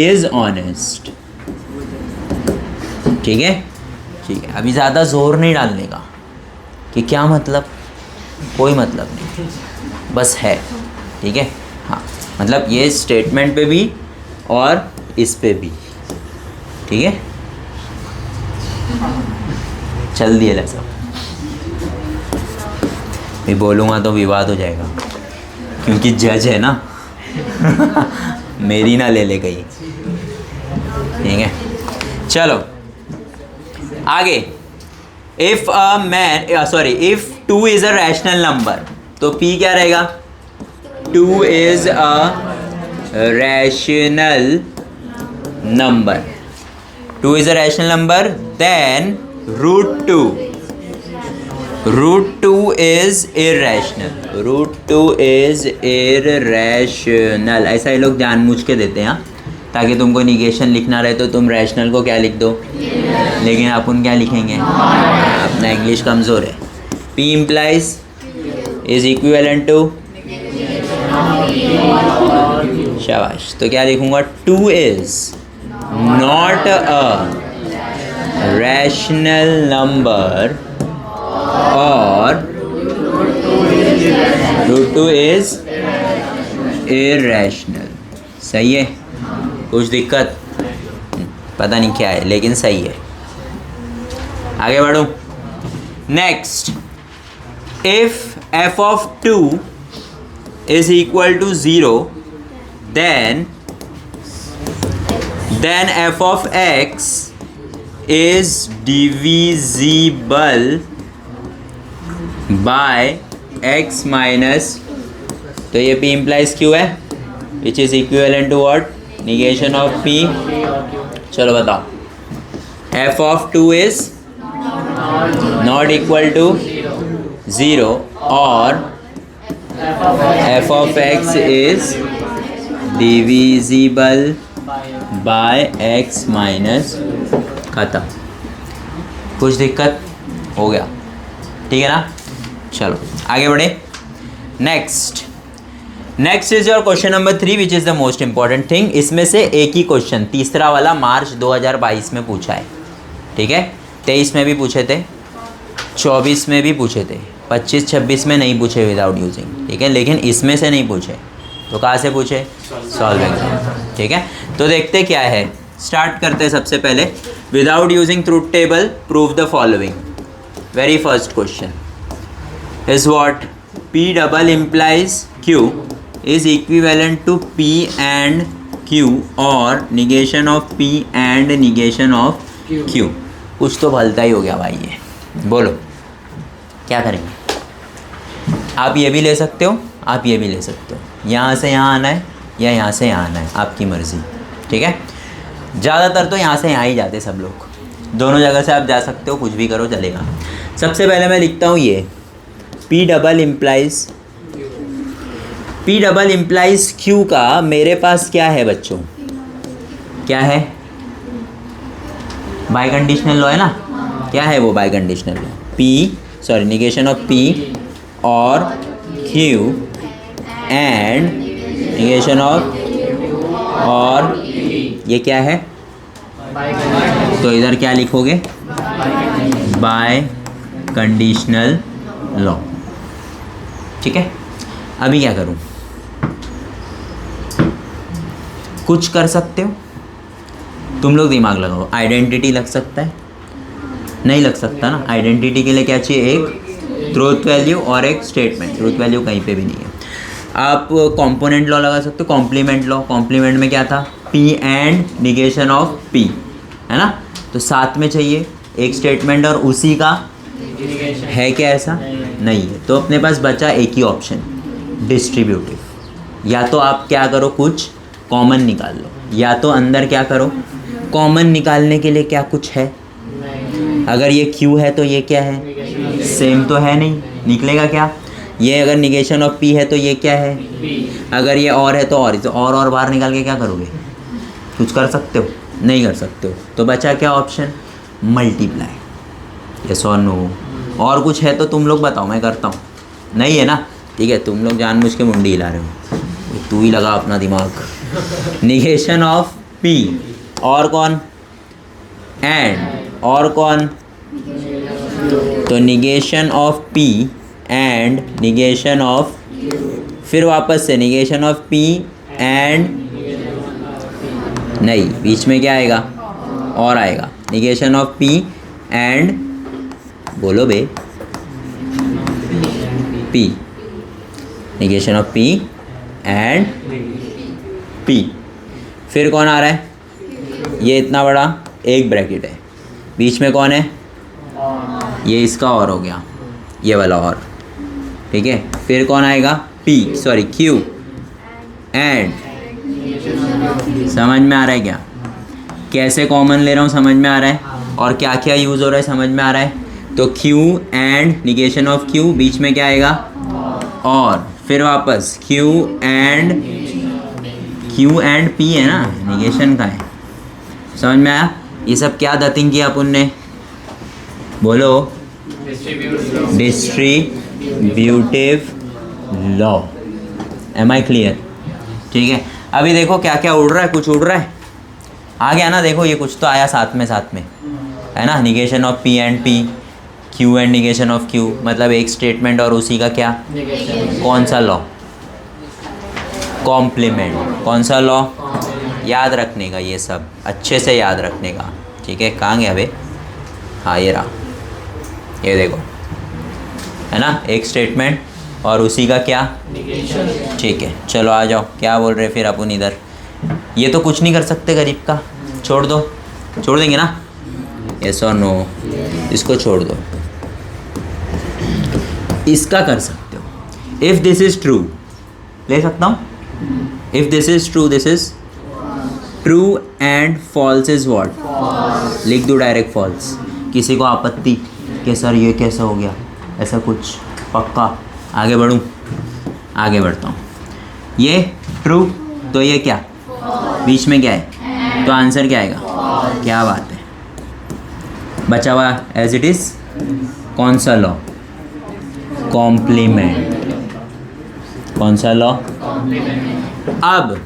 इज ऑनेस्ट, ठीक है, ठीक है। अभी ज़्यादा जोर नहीं डालने का कि क्या मतलब, कोई मतलब नहीं, बस है, ठीक है। हाँ, मतलब ये स्टेटमेंट पे भी और इस पे भी, ठीक है, चल दिए लैसा। मैं बोलूँगा तो विवाद हो जाएगा क्योंकि जज है ना मेरी ना ले ले कहीं, ठीक है। चलो आगे, if a man, sorry if 2 is a rational number, तो P क्या रहेगा, 2 is a rational number, 2 is a rational number, then √2 is irrational, √2 is irrational. ऐसा ये लोग जानबूझ के देते हैं, ताकि तुमको निगेशन लिखना रहे तो तुम रैशनल को क्या लिख दो, लेकिन अपन क्या लिखेंगे, अपना इंग्लिश कमज़ोर है। P implies is equivalent to, शाबाश, तो क्या लिखूंगा, 2 is not a rational number और √2 इज इररेशनल। सही है, कुछ दिक्कत पता नहीं क्या है, लेकिन सही है। आगे बढ़ूं, next, if f of 2 is equal to 0 then f of x is divisible by x minus, तो ये P implies Q है, which is equivalent to what, negation of P। चलो बताओ, f of 2 is not equal to 0 और f of x is divisible by x minus, खत्म, कुछ दिक्कत, हो गया, ठीक है ना। चलो आगे बढ़े, next is your question number 3 which is the most important thing. इसमें से एक ही क्वेश्चन, तीसरा वाला, मार्च 2022 में पूछा है, ठीक है। 23 में भी पूछे थे, 24 में भी पूछे थे, 25-26 में नहीं पूछे विदाउट यूजिंग, ठीक है, लेकिन इसमें से नहीं पूछे, तो कहाँ से पूछे, सॉल्विंग, ठीक है। तो देखते क्या है, स्टार्ट करते सबसे पहले, without using truth table prove the following. Very first question is what, P double implies Q is equivalent to P and Q और negation of P and negation of Q। कुछ तो भलता ही हो गया भाई, ये बोलो क्या करेंगे। आप ये भी ले सकते हो, आप ये भी ले सकते हो, यहाँ से यहाँ आना है या यहाँ से यहाँ आना है, आपकी मर्ज़ी, ठीक है। ज़्यादातर तो यहाँ से यहाँ ही जाते सब लोग, दोनों जगह से आप जा सकते हो, कुछ भी करो चलेगा। सबसे पहले मैं लिखता हूँ ये P डबल इम्प्लाइज Q का मेरे पास क्या है बच्चों, क्या है, बाई कंडीशनल लॉ है ना। क्या है वो by conditional law, negation of P और Q एंड निगेशन ऑफ और ये क्या है, तो इधर क्या लिखोगे, बाय कंडीशनल लॉ। ठीक है, अभी क्या करूं, कुछ कर सकते हो तुम लोग, दिमाग लगाओ। आइडेंटिटी लग सकता है, नहीं लग सकता ना। आइडेंटिटी के लिए क्या चाहिए, एक ट्रूथ वैल्यू और एक स्टेटमेंट। ट्रूथ वैल्यू कहीं पे भी नहीं है। आप कंपोनेंट लॉ लगा सकते हो, कॉम्प्लीमेंट लॉ। कॉम्प्लीमेंट में क्या था, P and negation of P, है ना। तो साथ में चाहिए एक स्टेटमेंट और उसी का है क्या, ऐसा नहीं है। तो अपने पास बचा एक ही ऑप्शन, डिस्ट्रीब्यूटिव। या तो आप क्या करो, कुछ कॉमन निकाल लो, या तो अंदर क्या करो, कॉमन निकालने के लिए क्या कुछ है। अगर ये Q है तो ये क्या है, सेम तो है नहीं, निकलेगा क्या। ये अगर निगेशन ऑफ P है तो ये क्या है, अगर ये और है तो और, तो और बाहर निकाल के क्या करोगे, कुछ कर सकते हो, नहीं कर सकते हो। तो बचा क्या ऑप्शन, मल्टीप्लाई। यस और नो, और कुछ है तो तुम लोग बताओ, मैं करता हूँ। नहीं है ना, ठीक है, तुम लोग जानबूझ के मुंडी हिला रहे हो, तू ही लगा अपना दिमाग। निगेशन ऑफ P और कौन, एंड और कौन, तो negation of P and negation of, फिर वापस से निगेशन ऑफ P एंड, नहीं बीच में क्या आएगा, और आएगा, निगेशन ऑफ P एंड, बोलो बे, P, negation of P and P। फिर कौन आ रहा है, ये इतना बड़ा एक ब्रैकेट है, बीच में कौन है, ये इसका और हो गया, ये वाला और, ठीक है। फिर कौन आएगा, Q एंड, समझ में आ रहा है क्या, कैसे कॉमन ले रहा हूँ, समझ में आ रहा है, और क्या क्या यूज़ हो रहा है समझ में आ रहा है। तो Q and negation of Q, बीच में क्या आएगा, और फिर वापस Q एंड P है ना, निगेशन का है। समझ में आया, ये सब क्या दतिंग किया अपन ने, बोलो, distributive law. Am I clear, ठीक है। अभी देखो क्या क्या उड़ रहा है, कुछ उड़ रहा है, आ गया ना, देखो ये कुछ तो आया साथ में है ना। Negation of P and P, Q and negation of Q, मतलब एक स्टेटमेंट और उसी का क्या, कौन सा लॉ, कॉम्प्लीमेंट। कौन सा लॉ, याद रखने का, ये सब अच्छे से याद रखने का, ठीक है। कहाँ गया बे, हाँ ये रहा, ये देखो, है ना, एक स्टेटमेंट और उसी का क्या, ठीक है। चलो आ जाओ, क्या बोल रहे फिर अपन इधर, ये तो कुछ नहीं कर सकते गरीब का, छोड़ दो, छोड़ देंगे ना, यस और नो, इसको छोड़ दो। इसका कर सकते हो, इफ़ दिस इज़ ट्रू, ले सकता हूँ, if this is true, this is true and false is what, लिख दो डायरेक्ट फॉल्स। किसी को आपत्ति कि सर ये कैसा हो गया, ऐसा कुछ, पक्का आगे बढ़ूँ, आगे बढ़ता हूँ। ये ट्रू, तो ये क्या, बीच में क्या है, तो आंसर क्या आएगा, क्या बात है। बचा हुआ एज इट इज़ कौन सा लॉ, कॉम्प्लीमेंट। कौन सा लॉ, अब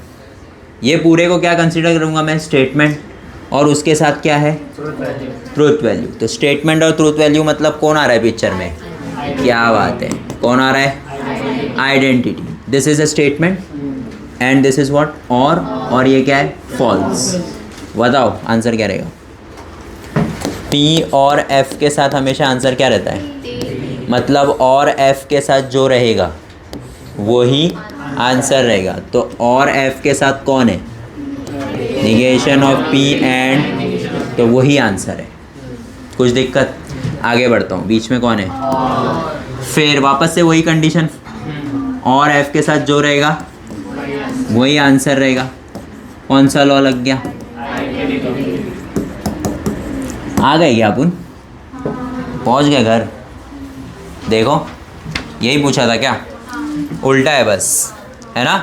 ये पूरे को क्या कंसीडर करूँगा मैं, स्टेटमेंट, और उसके साथ क्या है, ट्रूथ वैल्यू। तो स्टेटमेंट और ट्रूथ वैल्यू मतलब कौन आ रहा है पिक्चर में, क्या बात है, कौन आ रहा है, identity. This is a statement and this is what, और ये क्या है, फॉल्स। बताओ आंसर क्या रहेगा। P और F के साथ हमेशा आंसर क्या रहता है, मतलब और F के साथ जो रहेगा वही आंसर रहेगा। तो और F के साथ कौन है, निगेशन ऑफ P एंड, तो वही आंसर है। कुछ दिक्कत, आगे बढ़ता हूँ, बीच में कौन है, फिर वापस से वही कंडीशन, और F के साथ जो रहेगा वही आंसर रहेगा। कौन सा लॉ लग गया, आ गए क्या अपन? पहुंच गए घर? देखो यही पूछा था क्या? उल्टा है बस, है ना?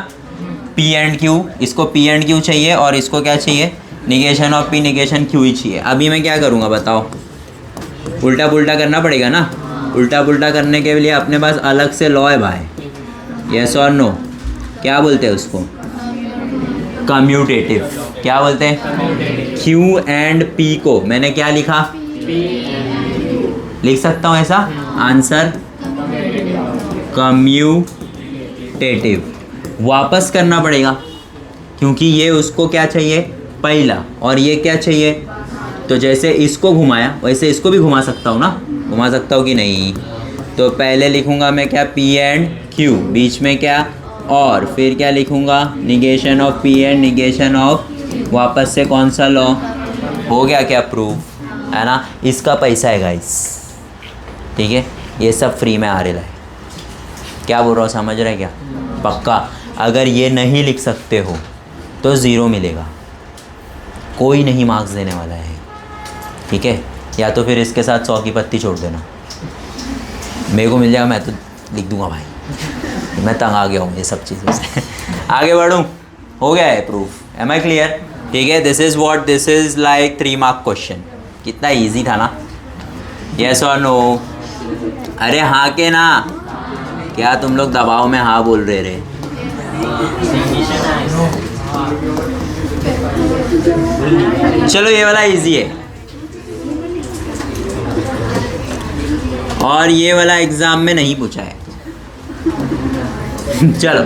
पी एंड क्यू, इसको पी एंड क्यू चाहिए और इसको क्या चाहिए? Negation of P negation Q ही चाहिए। अभी मैं क्या करूँगा बताओ? उल्टा पुल्टा करना पड़ेगा ना। उल्टा पुल्टा करने के लिए अपने पास अलग से लॉ है भाई। यस और नो? क्या बोलते हैं उसको? कम्यूटेटिव। क्या बोलते हैं? क्यू एंड पी को मैंने क्या लिखा? लिख सकता हूँ ऐसा आंसर? कम्यूटेटिव। वापस करना पड़ेगा क्योंकि ये उसको क्या चाहिए? पहला, और ये क्या चाहिए? तो जैसे इसको घुमाया वैसे इसको भी घुमा सकता हूँ ना। घुमा सकता हूँ कि नहीं? तो पहले लिखूँगा मैं क्या? पी एंड क्यू, बीच में क्या? और फिर क्या लिखूँगा? Negation of P and negation of, वापस से कौन सा लॉ? हो गया क्या प्रूफ? है ना? इसका पैसा है गाइस, ठीक है? ये सब फ्री में आ रहा है। क्या बोल रहा हूँ, समझ रहे क्या? पक्का। अगर ये नहीं लिख सकते हो तो ज़ीरो मिलेगा, कोई नहीं मार्क्स देने वाला है, ठीक है? या तो फिर इसके साथ 100 की पत्ती छोड़ देना, मेरे को मिल जाएगा, मैं तो लिख दूंगा भाई। मैं तंग आ गया हूँ ये सब चीज़ों से। आगे बढ़ूँ? हो गया है प्रूफ। M I clear? ठीक है, this is what, this is like 3 mark question. कितना ईजी था ना? यस और नो? अरे हाँ के ना? क्या तुम लोग दबाव में हाँ बोल रहे रे? चलो ये वाला इजी है, और ये वाला एग्जाम में नहीं पूछा है। चलो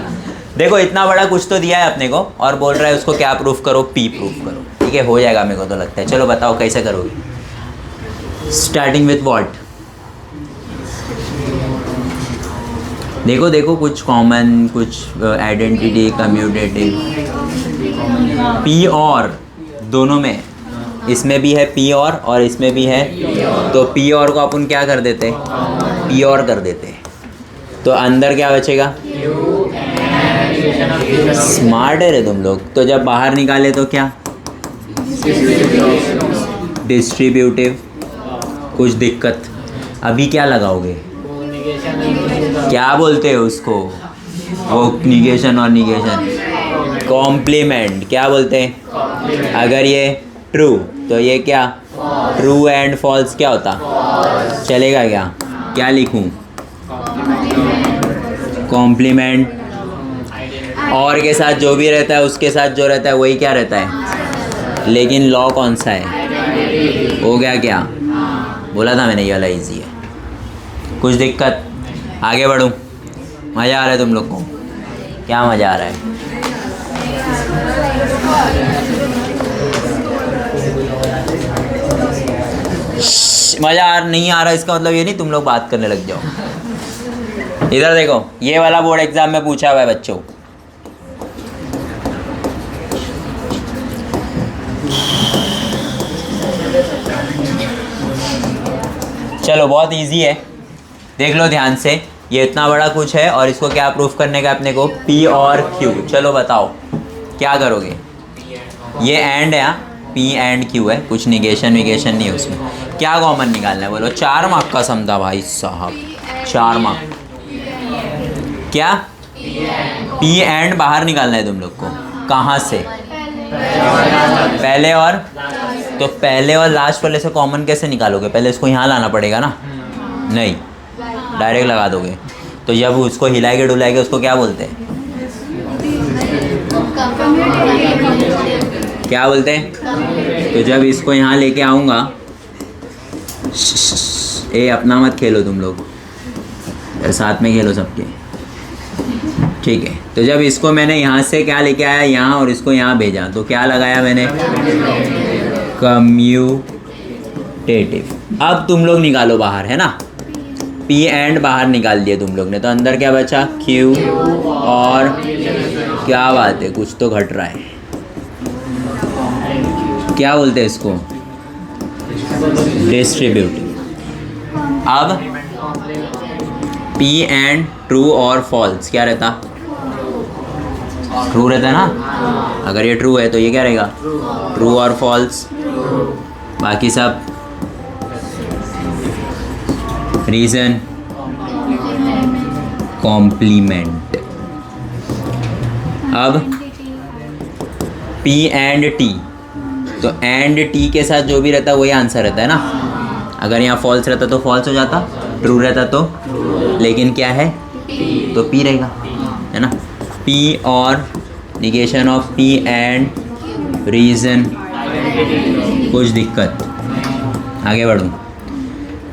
देखो, इतना बड़ा कुछ तो दिया है अपने को और बोल रहा है उसको क्या प्रूफ करो? पी प्रूफ करो। ठीक है, हो जाएगा मेरे को तो लगता है। चलो बताओ कैसे करोगे? Starting with what? देखो देखो, कुछ कॉमन, कुछ आइडेंटिटी, कम्यूटेटिव। पी और दोनों में, इसमें भी है पी और इसमें भी है, तो पी और को अपन क्या कर देते? पी और कर देते। तो अंदर क्या बचेगा? स्मार्ट है रे तुम लोग। तो जब बाहर निकाले तो क्या? डिस्ट्रीब्यूटिव। कुछ दिक्कत? अभी क्या लगाओगे? क्या बोलते हो उसको? वो निगेशन और निगेशन, कॉम्प्लीमेंट। क्या बोलते हैं? अगर ये ट्रू तो ये क्या? ट्रू एंड फॉल्स क्या होता? चलेगा क्या? क्या लिखूं? कॉम्प्लीमेंट। और के साथ जो भी रहता है उसके साथ जो रहता है वही क्या रहता है? लेकिन लॉ कौन सा है? हो गया क्या? बोला था मैंने ये वाला इजी है। कुछ दिक्कत? आगे बढ़ूं? मज़ा आ रहा है तुम लोग को? क्या मज़ा आ रहा है? मज़ा नहीं आ रहा इसका मतलब ये नहीं तुम लोग बात करने लग जाओ। इधर देखो, ये वाला बोर्ड एग्जाम में पूछा हुआ है बच्चों। चलो बहुत इजी है, देख लो ध्यान से। ये इतना बड़ा कुछ है और इसको क्या प्रूफ करने का अपने को? पी और क्यू। चलो बताओ क्या करोगे? ये एंड है, पी एंड क्यू है, कुछ निगेशन विगेशन नहीं है उसमें। क्या कॉमन निकालना है बोलो? 4 मार्क का समझा भाई साहब, 4 मार्क। क्या? पी एंड बाहर निकालना है तुम लोग को। कहाँ से? पहले और, तो पहले और लास्ट वाले से कॉमन कैसे निकालोगे? पहले इसको यहाँ लाना पड़ेगा ना? नहीं, डायरेक्ट लगा दोगे। तो जब उसको हिलाएंगे डुलाएंगे उसको क्या बोलते हैं? क्या बोलते हैं? तो जब इसको यहाँ लेके आऊँगा, ए अपना मत खेलो तुम लोग, साथ में खेलो सबके, ठीक है? तो जब इसको मैंने यहाँ से क्या लेके आया यहाँ और इसको यहाँ भेजा, तो क्या लगाया मैंने? कम्यूटेटिव। अब तुम लोग निकालो बाहर, है ना? पी एंड बाहर निकाल दिए तुम लोग ने, तो अंदर क्या बचा? क्यू और, क्या बात है, कुछ तो घट रहा है। क्या बोलते हैं इसको? डिस्ट्रीब्यूटिव। अब पी एंड ट्रू और फॉल्स क्या रहता? ट्रू रहता है ना? अगर ये ट्रू है तो ये क्या रहेगा? ट्रू और फॉल्स। बाकी सब रीज़न कॉम्प्लीमेंट। अब P एंड T, तो एंड T के साथ जो भी रहता है वही आंसर रहता है ना। अगर यहाँ फॉल्स रहता तो फॉल्स हो जाता, ट्रू रहता तो, लेकिन क्या है तो P रहेगा, है ना। P और negation of P and reason, कुछ दिक्कत, आगे बढ़ूँ।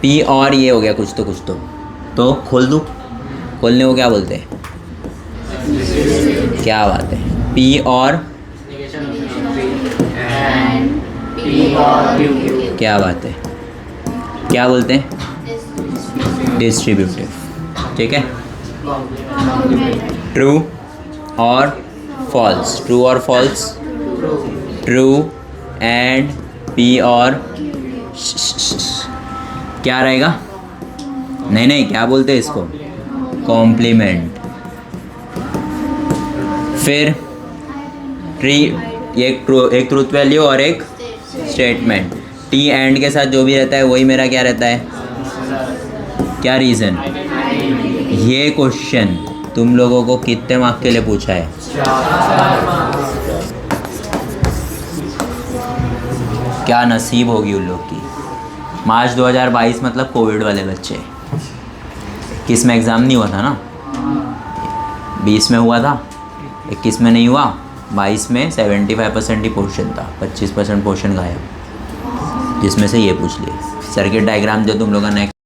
P और ये हो गया कुछ तो खोल दूँ, खोलने को क्या बोलते हैं, क्या बात है। P और क्या बात है, क्या बोलते हैं, डिस्ट्रीब्यूटिव, ठीक है। ट्रू और फॉल्स, ट्रू और फॉल्स, ट्रू एंड P और क्या रहेगा, नहीं क्या बोलते हैं इसको, कॉम्प्लीमेंट। फिर एक ट्रूथ वैल्यू और एक स्टेटमेंट। T एंड के साथ जो भी रहता है वही मेरा क्या रहता है, क्या रीज़न। ये क्वेश्चन तुम लोगों को कितने मार्क्स के लिए पूछा है, क्या नसीब होगी उन लोग की। मार्च 2022 मतलब कोविड वाले बच्चे, 21 में एग्ज़ाम नहीं हुआ था ना, 20 में हुआ था, 21 में नहीं हुआ, 22 में 75% ही पोर्शन था, 25% पोर्शन गायब, जिसमें से ये पूछ लिए। सर्किट डायग्राम जो तुम लोगों का नेक्स्ट